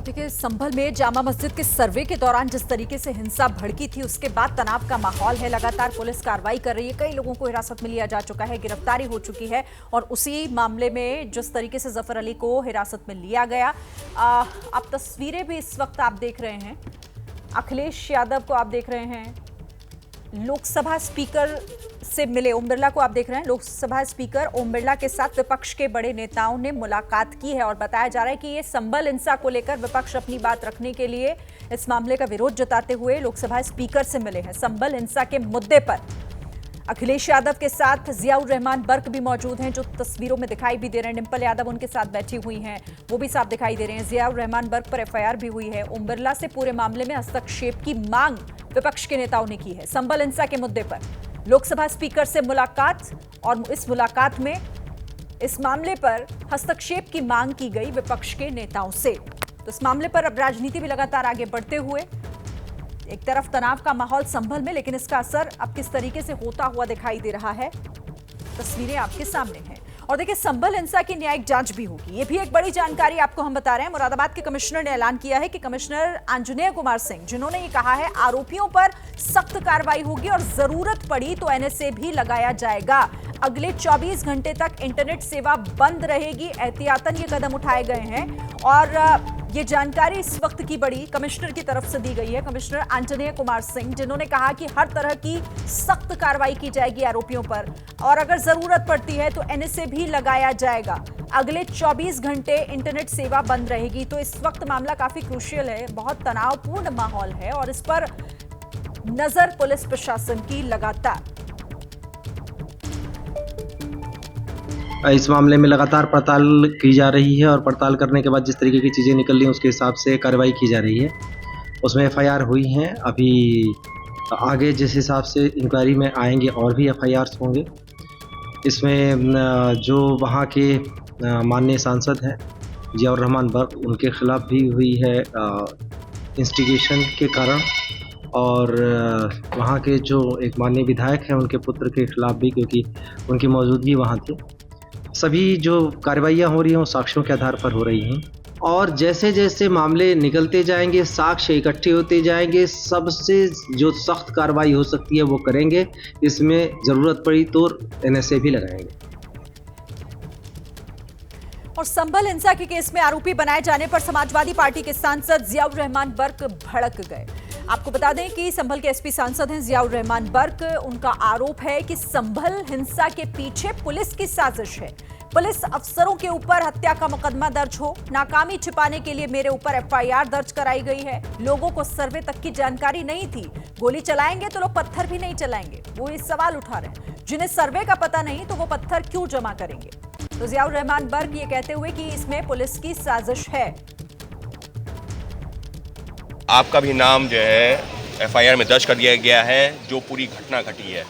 देखिए, संभल में जामा मस्जिद के सर्वे के दौरान जिस तरीके से हिंसा भड़की थी, उसके बाद तनाव का माहौल है। लगातार पुलिस कार्रवाई कर रही है, कई लोगों को हिरासत में लिया जा चुका है, गिरफ्तारी हो चुकी है। और उसी मामले में जिस तरीके से जफर अली को हिरासत में लिया गया, आप तस्वीरें भी इस वक्त आप देख रहे हैं, अखिलेश यादव को आप देख रहे हैं, लोकसभा स्पीकर से मिले ओम बिरला को आप देख रहे हैं। लोकसभा स्पीकर ओम बिरला के साथ विपक्ष के बड़े नेताओं ने मुलाकात की है और बताया जा रहा है कि ये संभल हिंसा को लेकर विपक्ष अपनी बात रखने के लिए इस मामले का विरोध जताते हुए लोकसभा स्पीकर से मिले हैं। संभल हिंसा के मुद्दे पर अखिलेश यादव के साथ जियाउर रहमान बर्क भी मौजूद हैं, जो तस्वीरों में दिखाई भी दे रहे हैं। डिंपल यादव उनके साथ बैठी हुई हैं, वो भी साफ दिखाई दे रहे हैं। जियाउर रहमान बर्क पर एफआईआर भी हुई है। ओम बिरला से पूरे मामले में हस्तक्षेप की मांग विपक्ष के नेताओं ने की है। संभल हिंसा के मुद्दे पर लोकसभा स्पीकर से मुलाकात, और इस मुलाकात में इस मामले पर हस्तक्षेप की मांग की गई विपक्ष के नेताओं से। तो इस मामले पर अब राजनीति भी लगातार आगे बढ़ते हुए, एक तरफ तनाव का माहौल संभल में, लेकिन इसका असर अब किस तरीके से होता हुआ दिखाई दे रहा है, तस्वीरें आपके सामने हैं। और देखिए, संभल हिंसा की न्यायिक जांच भी होगी, ये भी एक बड़ी जानकारी आपको हम बता रहे हैं। मुरादाबाद के कमिश्नर ने ऐलान किया है कि कमिश्नर आंजनेय कुमार सिंह, जिन्होंने ये कहा है आरोपियों पर सख्त कार्रवाई होगी और जरूरत पड़ी तो एनएसए भी लगाया जाएगा। अगले 24 घंटे तक इंटरनेट सेवा बंद रहेगी, एहतियातन ये कदम उठाए गए हैं। और ये जानकारी इस वक्त की बड़ी कमिश्नर की तरफ से दी गई है, कमिश्नर आंजनेय कुमार सिंह, जिन्होंने कहा कि हर तरह की सख्त कार्रवाई की जाएगी आरोपियों पर, और अगर जरूरत पड़ती है तो एनएसए भी लगाया जाएगा। अगले 24 घंटे इंटरनेट सेवा बंद रहेगी। तो इस वक्त मामला काफी क्रूशियल है, बहुत तनावपूर्ण माहौल है और इस पर नजर पुलिस प्रशासन की लगातार। इस मामले में लगातार पड़ताल की जा रही है और पड़ताल करने के बाद जिस तरीके की चीज़ें निकल रही हैं उसके हिसाब से कार्रवाई की जा रही है। उसमें एफआईआर हुई हैं, अभी आगे जिस हिसाब से इंक्वायरी में आएंगे और भी एफआईआर्स होंगे। इसमें जो वहाँ के माननीय सांसद हैं जियाउर रहमान बर्क, उनके खिलाफ भी हुई है इंस्टिगेशन के कारण, और वहाँ के जो एक माननीय विधायक हैं उनके पुत्र के खिलाफ भी, क्योंकि उनकी मौजूदगी वहाँ थी। सभी जो कार्रवाइयाँ हो रही हैं वो साक्ष्यों के आधार पर हो रही हैं, और जैसे जैसे मामले निकलते जाएंगे, साक्ष्य इकट्ठे होते जाएंगे, सबसे जो सख्त कार्रवाई हो सकती है वो करेंगे। इसमें ज़रूरत पड़ी तो एनएसए भी लगाएंगे। और संभल हिंसा के केस में आरोपी बनाए जाने पर समाजवादी पार्टी के सांसद जियाउर रहमान बर्क भड़क गए। आपको बता दें कि संभल के एसपी सांसद हैं जियाउर रहमान बर्क। उनका आरोप है कि संभल हिंसा के पीछे पुलिस की साजिश है। पुलिस अफसरों के ऊपर हत्या का मुकदमा दर्ज हो, नाकामी छिपाने के लिए मेरे ऊपर एफआईआर दर्ज कराई गई है। लोगों को सर्वे तक की जानकारी नहीं थी, गोली चलाएंगे तो लोग पत्थर भी नहीं चलाएंगे। वो इस सवाल उठा रहे हैं, जिन्हें सर्वे का पता नहीं तो वो पत्थर क्यों जमा करेंगे। तो जियाउर रहमान बर्क ये कहते हुए कि इसमें पुलिस की साजिश है। आपका भी नाम जो है एफआईआर में दर्ज कर दिया गया है। जो पूरी घटना घटी है,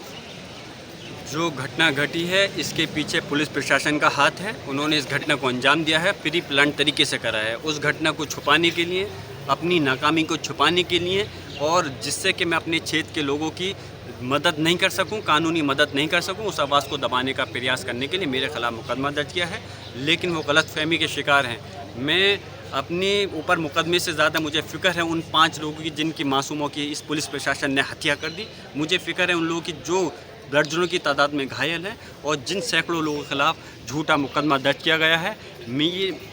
जो घटना घटी है, इसके पीछे पुलिस प्रशासन का हाथ है। उन्होंने इस घटना को अंजाम दिया है, प्री प्लान तरीके से करा है। उस घटना को छुपाने के लिए, अपनी नाकामी को छुपाने के लिए, और जिससे कि मैं अपने क्षेत्र के लोगों की मदद नहीं कर सकूं, कानूनी मदद नहीं कर सकूं, उस आवाज़ को दबाने का प्रयास करने के लिए मेरे खिलाफ मुकदमा दर्ज किया है। लेकिन वो गलतफहमी के शिकार हैं। मैं अपने ऊपर मुकदमे से ज़्यादा मुझे फ़िक्र है उन 5 लोगों की जिनकी मासूमों की इस पुलिस प्रशासन ने हत्या कर दी। मुझे फ़िक्र है उन लोगों की जो दर्जनों की तादाद में घायल हैं और जिन सैकड़ों लोगों के खिलाफ झूठा मुकदमा दर्ज किया गया है।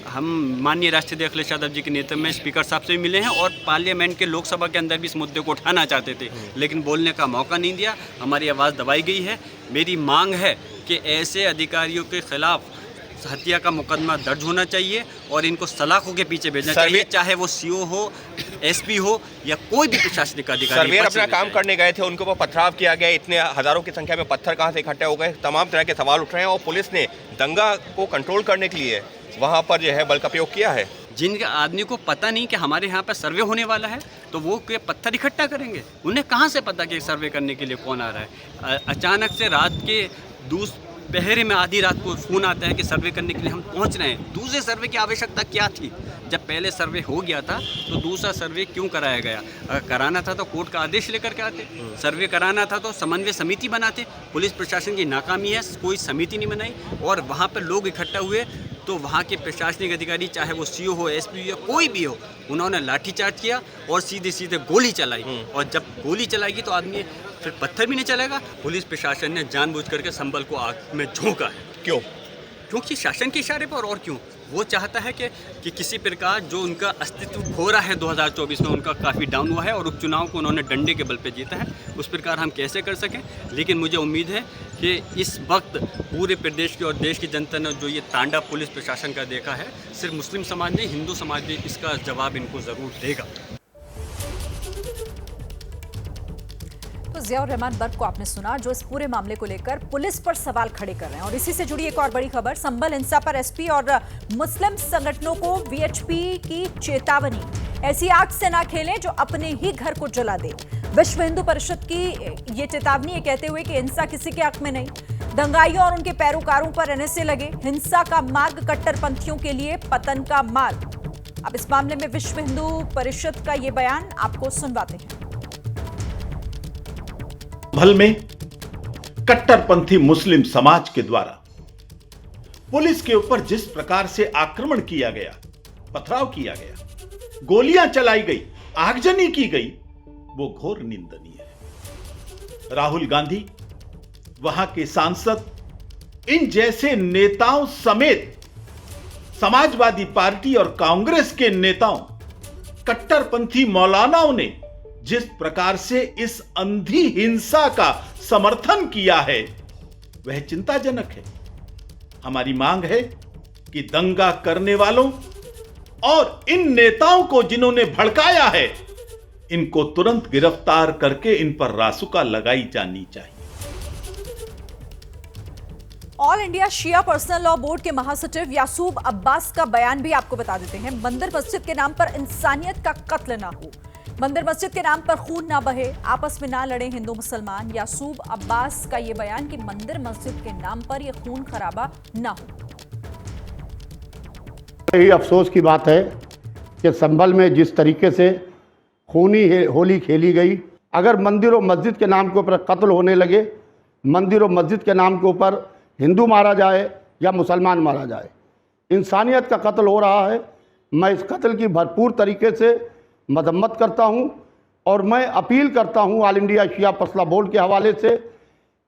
हम माननीय राष्ट्रपति अखिलेश यादव जी के नेतृत्व में स्पीकर साहब से भी मिले हैं और पार्लियामेंट के लोकसभा के अंदर भी इस मुद्दे को उठाना चाहते थे, लेकिन बोलने का मौका नहीं दिया। हमारी आवाज़ दबाई गई है। मेरी मांग है कि ऐसे अधिकारियों के खिलाफ हत्या का मुकदमा दर्ज होना चाहिए और इनको सलाखों के पीछे भेजना चाहिए, चाहे वो सीओ हो, एसपी हो या कोई भी प्रशासनिक अधिकारी। सर्वेयर अपना काम करने गए थे, उनके ऊपर पथराव किया गया, इतने हजारों की संख्या में पत्थर कहां से इकट्ठे हो गए, तमाम तरह के सवाल उठ रहे हैं। और पुलिस ने दंगा को कंट्रोल करने के लिए वहां पर जो है बल का प्रयोग किया है। जिनके आदमी को पता नहीं कि हमारे यहाँ पर सर्वे होने वाला है, तो वो क्या पत्थर इकट्ठा करेंगे? उन्हें कहाँ से पता कि सर्वे करने के लिए कौन आ रहा है? अचानक से रात के पहरे में आधी रात को फ़ोन आता है कि सर्वे करने के लिए हम पहुंच रहे हैं। दूसरे सर्वे की आवश्यकता क्या थी? जब पहले सर्वे हो गया था तो दूसरा सर्वे क्यों कराया गया? अगर कराना था तो कोर्ट का आदेश लेकर के आते, सर्वे कराना था तो समन्वय समिति बनाते। पुलिस प्रशासन की नाकामी है, कोई समिति नहीं बनाई और वहाँ पर लोग इकट्ठा हुए तो वहाँ के प्रशासनिक अधिकारी, चाहे वो सीओ हो, एसपी हो, कोई भी हो, उन्होंने लाठीचार्ज किया और सीधे सीधे गोली चलाई। और जब गोली चलाएगी तो आदमी फिर पत्थर भी नहीं चलेगा। पुलिस प्रशासन ने जानबूझ करके संभल को आग में झोंका है। क्यों? क्योंकि शासन के इशारे पर, और क्यों? वो चाहता है कि किसी प्रकार जो उनका अस्तित्व हो रहा है 2024 में, उनका काफ़ी डाउन हुआ है और उपचुनाव को उन्होंने डंडे के बल पे जीता है, उस प्रकार हम कैसे कर सकें। लेकिन मुझे उम्मीद है कि इस वक्त पूरे प्रदेश की और देश की जनता ने जो ये तांडा पुलिस प्रशासन का देखा है, सिर्फ मुस्लिम समाज नहीं, हिंदू समाज भी इसका जवाब इनको ज़रूर देगा। तो ज़ियाउर रहमान बर्क को आपने सुना, जो इस पूरे मामले को लेकर पुलिस पर सवाल खड़े कर रहे हैं। और इसी से जुड़ी एक और बड़ी खबर, संभल हिंसा पर एसपी और मुस्लिम संगठनों को वीएचपी की चेतावनी। ऐसी आग से ना खेलें जो अपने ही घर को जला दे। विश्व हिंदू परिषद की ये चेतावनी है, कहते हुए कि हिंसा किसी के हक में नहीं। दंगाइयों और उनके पैरोकारों पर एनएसए लगे। हिंसा का मार्ग कट्टरपंथियों के लिए पतन का मार्ग। अब इस मामले में विश्व हिंदू परिषद का ये बयान आपको सुनवाते हैं। संभल में कट्टरपंथी मुस्लिम समाज के द्वारा पुलिस के ऊपर जिस प्रकार से आक्रमण किया गया, पथराव किया गया, गोलियां चलाई गई, आगजनी की गई, वो घोर निंदनीय है। राहुल गांधी, वहां के सांसद, इन जैसे नेताओं समेत समाजवादी पार्टी और कांग्रेस के नेताओं, कट्टरपंथी मौलानाओं ने जिस प्रकार से इस अंधी हिंसा का समर्थन किया है, वह चिंताजनक है। हमारी मांग है कि दंगा करने वालों और इन नेताओं को जिन्होंने भड़काया है, इनको तुरंत गिरफ्तार करके इन पर रासुका लगाई जानी चाहिए। ऑल इंडिया शिया पर्सनल लॉ बोर्ड के महासचिव यासूब अब्बास का बयान भी आपको बता देते हैं। मंदिर मस्जिद के नाम पर इंसानियत का कत्ल ना हो, मंदिर मस्जिद के नाम पर खून ना बहे, आपस में ना लड़े हिंदू मुसलमान। यासूब अब्बास का ये बयान कि मंदिर मस्जिद के नाम पर ये खून खराबा ना हो। यही अफसोस की बात है कि संभल में जिस तरीके से खूनी होली खेली गई, अगर मंदिर और मस्जिद के नाम के ऊपर कत्ल होने लगे, मंदिर और मस्जिद के नाम के ऊपर हिंदू मारा जाए या मुसलमान मारा जाए, इंसानियत का कत्ल हो रहा है। मैं इस कत्ल की भरपूर तरीके से मजम्मत करता हूं और मैं अपील करता हूं ऑल इंडिया शिया पर्सनल लॉ बोर्ड के हवाले से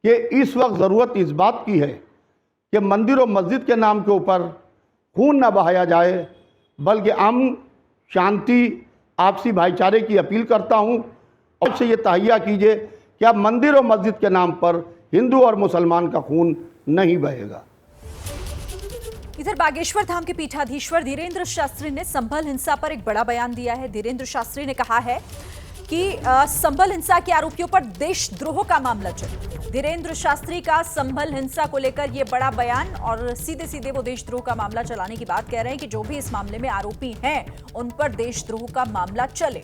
कि इस वक्त ज़रूरत इस बात की है कि मंदिर और मस्जिद के नाम के ऊपर खून ना बहाया जाए, बल्कि अमन, शांति, आपसी भाईचारे की अपील करता हूं। और से ये तहैया कीजिए कि अब मंदिर और मस्जिद के नाम पर हिंदू और मुसलमान का खून नहीं बहेगा। इधर बागेश्वर धाम के पीठाधीश्वर धीरेन्द्र शास्त्री ने संभल हिंसा पर एक बड़ा बयान दिया है। धीरेन्द्र शास्त्री ने कहा है कि संभल हिंसा के आरोपियों पर देशद्रोह का मामला चले। धीरेन्द्र शास्त्री का संभल हिंसा को लेकर यह बड़ा बयान, और सीधे सीधे वो देशद्रोह का मामला चलाने की बात कह रहे हैं कि जो भी इस मामले में आरोपी हैं उन पर देशद्रोह का मामला चले।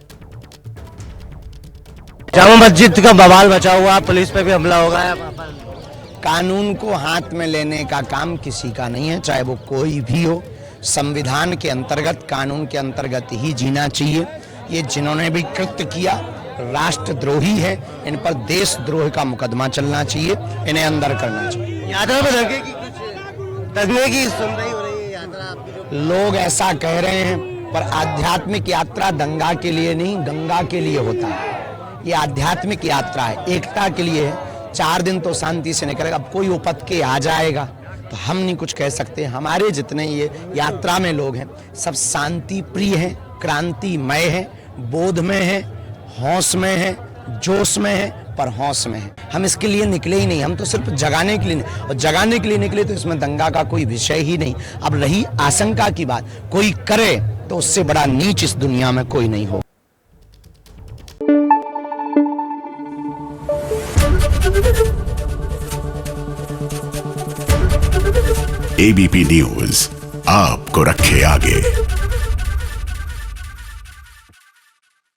जामा मस्जिद का बवाल बचा हुआ, पुलिस पे भी हमला हो गया। कानून को हाथ में लेने का काम किसी का नहीं है, चाहे वो कोई भी हो। संविधान के अंतर्गत, कानून के अंतर्गत ही जीना चाहिए। ये जिन्होंने भी कृत्य किया राष्ट्रद्रोही है, इन पर देशद्रोह का मुकदमा चलना चाहिए, इन्हें अंदर करना चाहिए। यात्रा में दंगे की सुन रही हो रही है यात्रा, लोग ऐसा कह रहे हैं, पर आध्यात्मिक यात्रा दंगा के लिए नहीं, गंगा के लिए होता है। ये आध्यात्मिक यात्रा है, एकता के लिए है। 4 दिन तो शांति से निकलेगा। अब कोई उपद के आ जाएगा तो हम नहीं कुछ कह सकते। हमारे जितने ये यात्रा में लोग हैं सब शांति प्रिय हैं, क्रांतिमय हैं, बोध में हैं, होश में हैं, जोश में हैं, पर होश में हैं। हम इसके लिए निकले ही नहीं, हम तो सिर्फ जगाने के लिए, और जगाने के लिए निकले तो इसमें दंगा का कोई विषय ही नहीं। अब रही आशंका की बात, कोई करे तो उससे बड़ा नीच इस दुनिया में कोई नहीं हो। एबीपी न्यूज आपको रखे आगे।